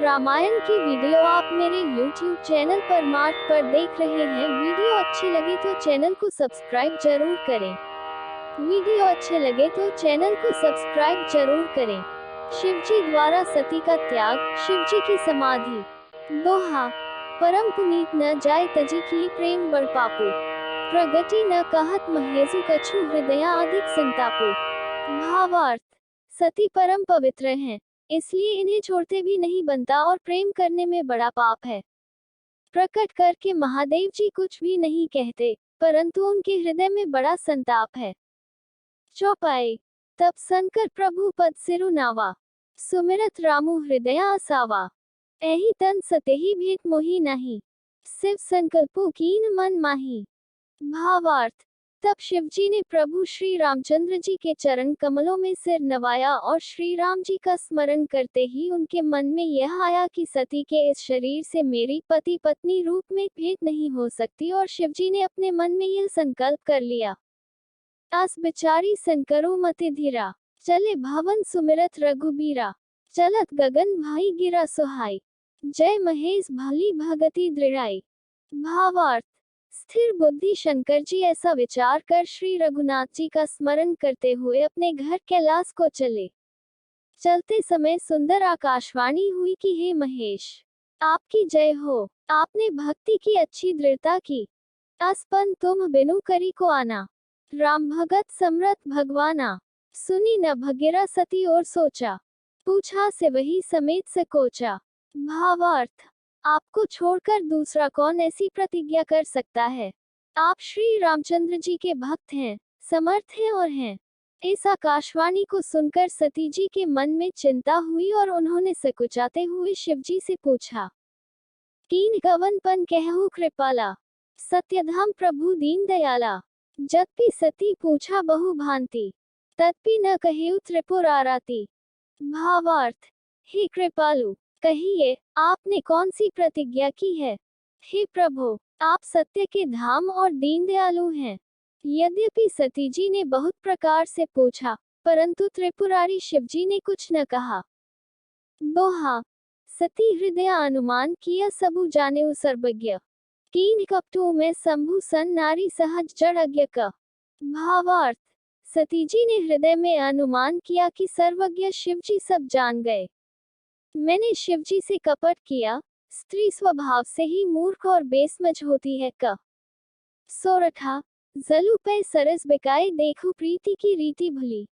रामायण की वीडियो आप मेरे YouTube चैनल परमार्थ पर देख रहे हैं। वीडियो अच्छी लगी तो चैनल को सब्सक्राइब जरूर करें। वीडियो अच्छे लगे तो चैनल को सब्सक्राइब जरूर करें। शिवजी द्वारा सती का त्याग, शिवजी की समाधि। दोहा। परम पुनीत न जाय तजी की प्रेम बड़ पापो, प्रगति न कहत महेजु कछु हृदया अधिक संतापो। भावार्थ। सती परम पवित्र हैं, इसलिए इन्हें छोड़ते भी नहीं बनता और प्रेम करने में बड़ा पाप है। प्रकट करके महादेव जी कुछ भी नहीं कहते, परंतु उनके हृदय में बड़ा संताप है। चौपाई। तब संकर प्रभु पद सिरु नावा, सुमिरत रामु हृदया असावा। एहि तन सतेहि भेंट मोहि नाही, शिव संकल्पो कीन मन माही। भावार्थ। तब शिवजी ने प्रभु श्री रामचंद्र जी के चरण कमलों में सिर नवाया और श्री राम जी का स्मरण करते ही उनके मन में यह आया कि सती के इस शरीर से मेरी पति पत्नी रूप में भेंट नहीं हो सकती, और शिवजी ने अपने मन में यह संकल्प कर लिया। आस बिचारी संकरो मति धीरा, चले भवन सुमिरत रघुबीरा। चलत गगन भाई गिरा सुहाई, जय महेश भली भगति दृढ़ाई। भावार्थ। स्थिर बुद्धि शंकर जी ऐसा विचार कर श्री रघुनाथ जी का स्मरण करते हुए अपने घर कैलाश को चले। चलते समय सुंदर आकाशवाणी हुई कि हे महेश, आपकी जय हो, आपने भक्ति की अच्छी दृढ़ता की। असपन तुम बिनु करी को आना, राम भगत समरथ भगवाना। सुनी न भगीरा सती और सोचा, पूछा से वही समेत से कोचा। भावार्थ। आपको छोड़कर दूसरा कौन ऐसी प्रतिज्ञा कर सकता है। आप श्री रामचंद्र जी के भक्त हैं, समर्थ हैं और हैं। इस आकाशवाणी को सुनकर सती जी के मन में चिंता हुई और उन्होंने सकुचाते हुए शिवजी से पूछा, कीन गवन पन कहु कृपाला, सत्यधाम प्रभु दीन दयाला। जबकि सती पूछा बहु भांति, तत्पि न कहेउ त्रिपुर आराती। भावार्थ। हे कृपालु, कहिए, आपने कौन सी प्रतिज्ञा की है। हे प्रभु, आप सत्य के धाम और दीन दयालु हैं। यद्यपि सती जी ने बहुत प्रकार से पूछा, परंतु त्रिपुरारी शिवजी ने कुछ न कहा। दोहा। सती हृदय अनुमान किया सबु जाने सर्वज्ञ, कीन कपटू में शंभु सन नारी सहज जड़ अज्ञ का। भावार्थ। सती जी ने हृदय में अनुमान किया कि सर्वज्ञ शिवजी सब जान गए। मैंने शिवजी से कपट किया, स्त्री स्वभाव से ही मूर्ख और बेसमझ होती है। क सोरठा। जलु पे सरस बिकाए देखु प्रीति की रीति भली,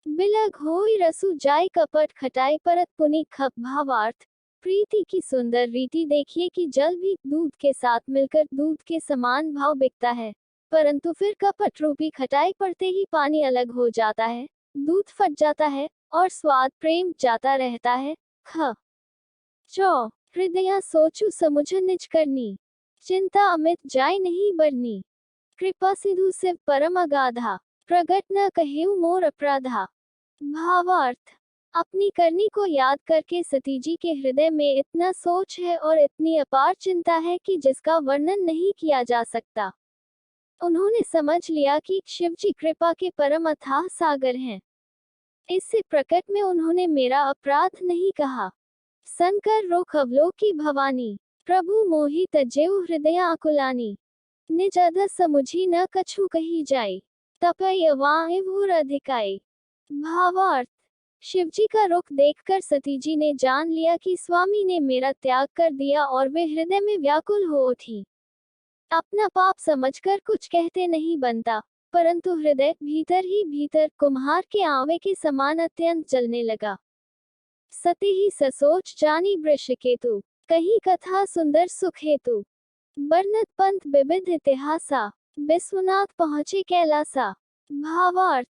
बिलग होई रसु जाय कपट खटाई परत पुनि खप। भावार्थ। प्रीति की सुंदर रीति देखिए कि जल भी दूध के साथ मिलकर दूध के समान भाव बिकता है, परंतु फिर कपट रूपी खटाई पड़ते ही पानी अलग हो जाता है, दूध फट जाता है और स्वाद प्रेम जाता रहता है। ख चौ। हृदया सोचु समुझन निज करनी, चिंता अमित जाय नहीं बरनी। कृपा सिंधु शिव परम अगाधा, प्रगट न कहेउ मोर अपराधा। भावार्थ। अपनी करनी को याद करके सती जी के हृदय में इतना सोच है और इतनी अपार चिंता है कि जिसका वर्णन नहीं किया जा सकता। उन्होंने समझ लिया कि शिवजी कृपा के परम अथाह सागर हैं। इससे प्रकट में उन्होंने मेरा अपराध नहीं कहा। संकर रोक अवलोकी भवानी, प्रभु मोहि तजेउ हृदय आकुलानी। निज अध समुझी न कछु कही जाय, तपय वाहिभूर अधिकाई। भावार्थ। शिवजी का रुख देखकर सती जी ने जान लिया कि स्वामी ने मेरा त्याग कर दिया और वे हृदय में व्याकुल हो उठी। अपना पाप समझकर कुछ कहते नहीं बनता, परंतु हृदय भीतर ही भीतर कुम्हार के आंवे के समान अत्यंत जलने लगा। सती ही ससोच जानी वृषकेतु, कही कथा सुंदर सुख हेतु। बरनत पंथ विविध इतिहासा, विश्वनाथ पहुंचे कैलासा। भावार्थ।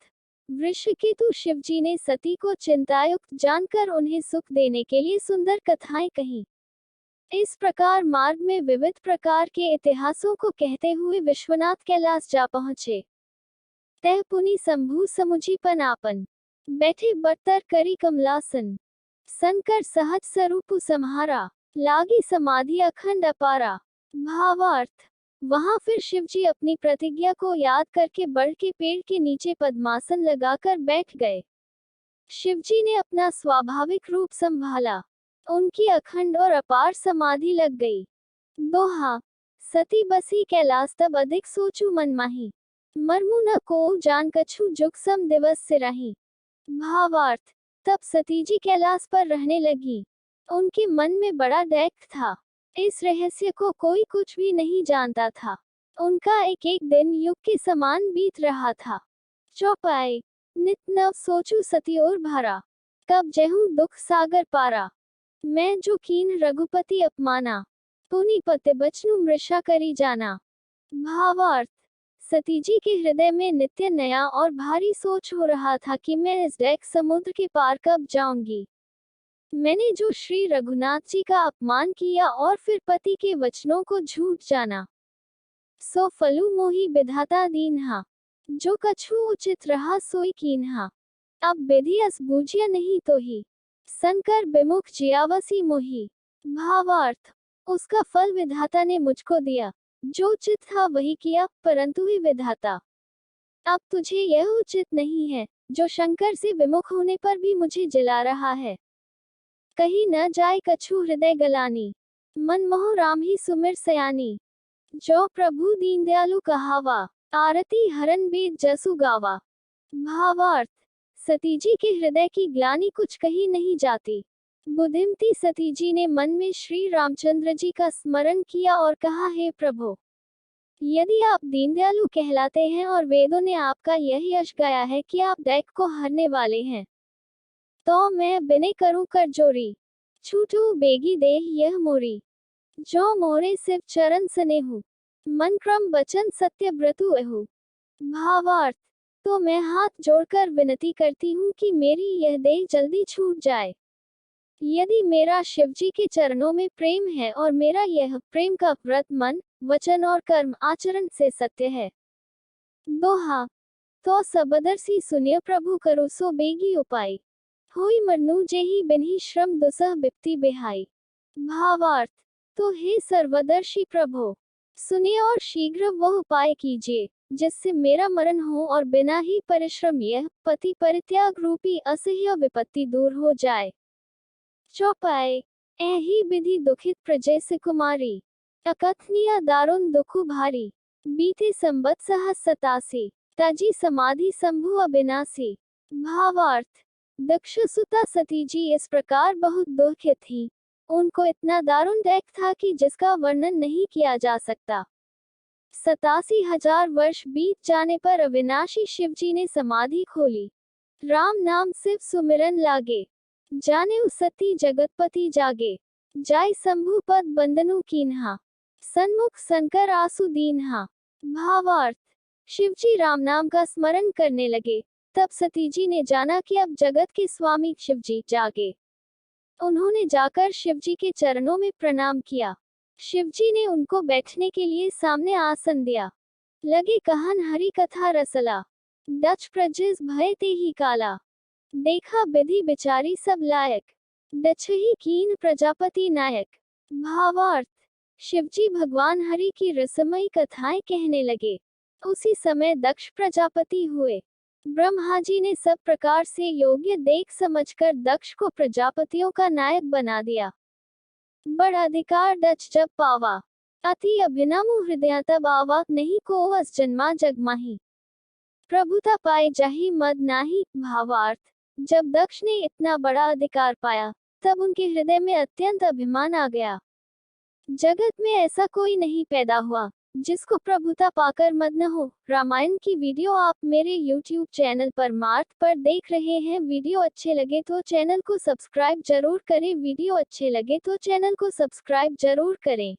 वृषकेतु शिवजी ने सती को चिंतायुक्त जानकर उन्हें सुख देने के लिए सुंदर कथाएं कही। इस प्रकार मार्ग में विविध प्रकार के इतिहासों को कहते हुए विश्वनाथ कैलाश जा पहुंचे। तह पुनि शंभु समुझी पनापन, बैठे बर्तर करी कमलासन। संकर सहज स्वरूप सम्हारा, लागी समाधि अखंड अपारा। भावार्थ। वहां फिर शिवजी अपनी प्रतिज्ञा को याद करके बड़ के पेड़ के नीचे पद्मासन लगाकर बैठ गए। शिवजी ने अपना स्वाभाविक रूप संभाला उनकी अखंड और अपार समाधि लग गई। दोहा। सती बसी कैलाश तब अधिक सोचू मन माही, मरमु न को जान कछु जुग सम दिवस सिराही। भावार्थ। तब सती जी कैलाश पर रहने लगी। उनके मन में बड़ा दैख था। इस रहस्य को कोई कुछ भी नहीं जानता था। उनका एक एक दिन युग के समान बीत रहा था। चौपाई। नित नव सोचू सती और भारा, कब जहूं दुख सागर पारा। मैं जो कीन रघुपति अपमाना, पुनि पति बचनु मृषा करी जाना। भावार्थ। सती जी के हृदय में नित्य नया और भारी सोच हो रहा था कि मैं इस दैख समुद्र के पार कब जाऊंगी। मैंने जो श्री रघुनाथ जी का अपमान किया और फिर पति के वचनों को झूठ जाना, सो फलु मोहि विधाता दीन्हा, जो कछु उचित रहा सोई कीन्हा। अब विधि अस बूझिया नहीं तो ही, संकर विमुख जियावसी मोही। भावार्थ। उसका फल विधाता ने मुझको दिया, जो उचित था वही किया, परंतु ही विधाता, अब तुझे यह उचित नहीं है, जो शंकर से विमुख होने पर भी मुझे जिला रहा है। कहीं न जाए कछु हृदय गलानी, मन मोह राम ही सुमिर सयानी। जो प्रभु दीन दयालु कहावा, आरती हरन वेद जसु गावा। भावार्थ। सती जी के हृदय की ग्लानि कुछ कही नहीं जाती। बुद्धिमती सती जी ने मन में श्री रामचंद्र जी का स्मरण किया और कहा, हे प्रभु, यदि आप दीनदयालु कहलाते हैं और वेदों ने आपका यह यश गाया है कि आप दैख को हरने वाले हैं, तो मैं बिने करूं कर जोरी, छूटू बेगी देह यह मोरी। जो मोरे सिर्फ चरण सनेहु, मन क्रम वचन सत्य व्रतु एहु। भावार्थ। तो मैं हाथ जोड़कर विनती करती हूँ कि मेरी यह देह जल्दी छूट जाए। यदि मेरा शिवजी के चरणों में प्रेम है और मेरा यह प्रेम का व्रत मन, वचन और कर्म आचरण से सत्य है। दोहा। तो सबदरसी सुनिय प्रभु करो सो बेगी उपाय, होई मरनु जेहि बिन्हि श्रम दुसह बिपति बिहाई। भावार्थ। तो हे सर्वदर्शी प्रभु, सुनिए और शीघ्र वह उपाय कीजिए जिससे मेरा मरण हो और बिना ही परिश्रम यह पति परित्याग रूपी असह्य विपत्ति दूर हो जाए। चौपाई। ऐही विधि दुखित प्रजय से कुमारी, अकथनीय दारुण दुखु भारी। बीते संबत सहस 87, तजी समाधि संभु अविनाशी। भावार्थ। दक्ष सुता सती जी इस प्रकार बहुत दुखित थी। उनको इतना दारुण दैख था कि जिसका वर्णन नहीं किया जा सकता। 87,000 वर्ष बीत जाने पर अविनाशी शिवजी ने समाधि खोली। राम नाम सिव सुमिरन लागे, जाने सती जगतपति जागे। जाय शंभु पद बंदनु कीन्हा, सन्मुख संकर आसु दीन्हा। भावार्थ। शिवजी राम नाम का स्मरण करने लगे। तब सती जी ने जाना कि अब जगत के स्वामी शिवजी जागे। उन्होंने जाकर शिवजी के चरणों में प्रणाम किया। शिवजी ने उनको बैठने के लिए सामने आसन दिया। लगे कहन हरि कथा रसला, डच प्रजिस भय ते ही काला। देखा विधि बिचारी सब लायक, डछही कीन प्रजापति नायक। भावार्थ। शिवजी भगवान हरि की रसमयी कथाएं कहने लगे। उसी समय दक्ष प्रजापति हुए। ब्रह्मा जी ने सब प्रकार से योग्य देख समझकर दक्ष को प्रजापतियों का नायक बना दिया। बड़ा अधिकार डच जब पावा, अति अभिनव हृदय तब आवा। नहीं को अस जन्मा जगमाही, प्रभुता पाए जाहि मद नाही। भावार्थ। जब दक्ष ने इतना बड़ा अधिकार पाया, तब उनके हृदय में अत्यंत अभिमान आ गया। जगत में ऐसा कोई नहीं पैदा हुआ जिसको प्रभुता पाकर मद न हो। रामायण की वीडियो आप मेरे YouTube चैनल परमार्थ पर देख रहे हैं। वीडियो अच्छे लगे तो चैनल को सब्सक्राइब जरूर करें। वीडियो अच्छे लगे तो चैनल को सब्सक्राइब जरूर करें।